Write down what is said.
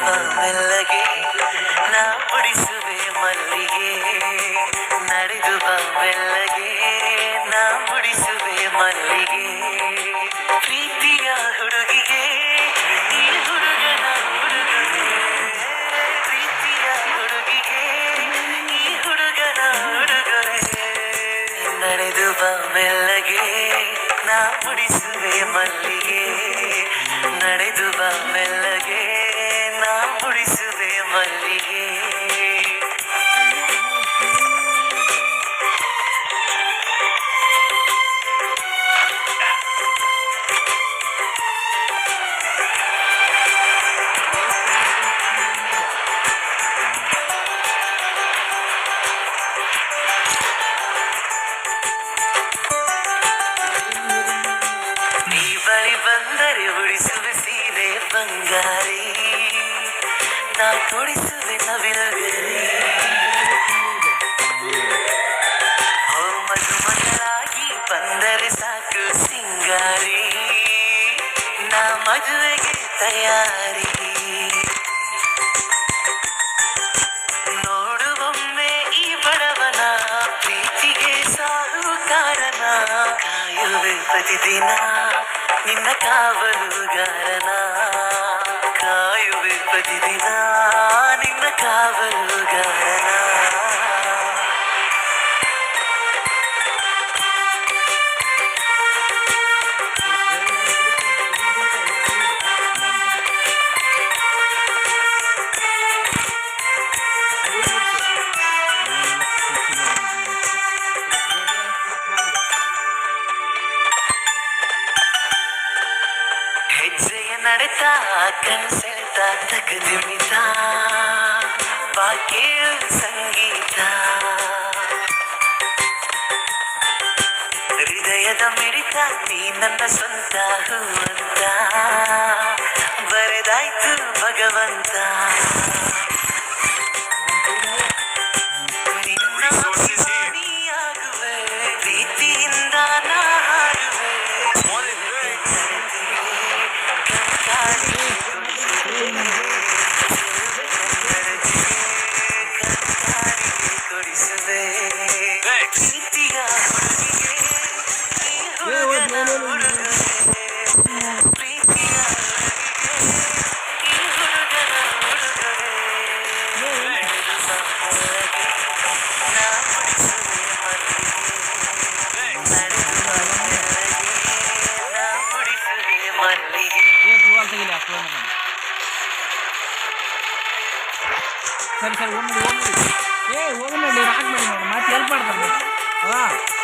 ಮೆಲ್ಲಗೆ ನಾ ಮುಡಿಸುವೆ ಮಲ್ಲಿಗೆ ನಡೆದು ಬಾ ಮೆಲ್ಲಗೆ ನಾ ಮುಡಿಸುವೆ ಮಲ್ಲಿಗೆ ಪ್ರೀತಿಯ ಹುಡುಗಿಗೆ ಈ ಹುಡುಗನ ಹುಡುಗನೇ ಪ್ರೀತಿಯ ಹುಡುಗಿಗೆ ಈ ಹುಡುಗನ ಹುಡುಗನೇ ನಡೆದು ಬಾ ಮೆಲ್ಲಗೆ ನಾ ಮುಡಿಸುವೆ ಮಲ್ಲಿಗೆ ನಡೆದು ಬಾ ಮೆಲ್ಲಗೆ ನಾ ಮುಡಿಸುವೆ ಮಲ್ಲಿಗೆ ನೀ ಬಳಿ ಬಂದರೆ ಉಳಿಸುವೆ ಸೀರೆ ಬಂಗಾರಿ ನಾ ಕೊಡಿಸುವೆ ನವಿಲುಗರಿ ಹೋ ಮದುಮಗಳಾಗಿ ಬಂದರೆ ಸಾಕು ಸಿಂಗಾರಿ ನಾ ಮದುವೆಗೆ ತಯಾರಿ ನೋಡುವೊಮ್ಮೆ ಈ ಬಡವನ ಪ್ರೀತಿಗೆ ಸಾಹುಕಾರನ ಕಾಯುವೆ ಪ್ರತಿದಿನ ನಿನ್ನ ಕಾವಲುಗಾರನ ಕಾಯುವೆ ಪ್ರತಿದಿನ ನಿನ್ನ ಕಾವಲುಗಾರನ ಹೆಜ್ಜೆಯ ನಡೆತ ಕನಸೆಳೆತ ತಗದಿಮಿತ ಬಾಕೇಳು ಸಂಗೀತ ಹೃದಯದ ಮಿಡಿತ ನೀ ನನ್ನ ಸ್ವಂತ ಹೂವಂತ ಬರೆದಾಯ್ತು ಭಗವಂತ ನಿನ್ನ ಅಭಿಮಾನಿಯಾಗುವೆ ಪ್ರೀತಿಯಿಂದ ನಾ ಹಾಡುವೆ ಕೊಡಿಸುವೆ ಪ್ರೀತಿಯ ಹುಡುಗಿಗೆ ಈ ಹುಡುಗನ ಹುಡುಗನೇ ಪ್ರೀತಿಯ ಹುಡುಗಿಗೆ ಈ ಹುಡುಗನ ಹುಡುಗನೇ ನಾ ಮುಡಿಸುವೆ ಮಲ್ಲಿಗೆ ನಡೆದು ಬಾ ಮೆಲ್ಲಗೆ ನಾ ಮುಡಿಸುವೆ ಮಲ್ಲಿಗೆ ಸರಿ ಸರಿ ಹೋಗಿ ಹೋಗಿ ಹೋಗಿ ನೋಡಿ ರಾಕ್ ಮಾಡಿ ಮತ್ತೆ ಹೆಲ್ಪ್ ಮಾಡ್ತಾರೆ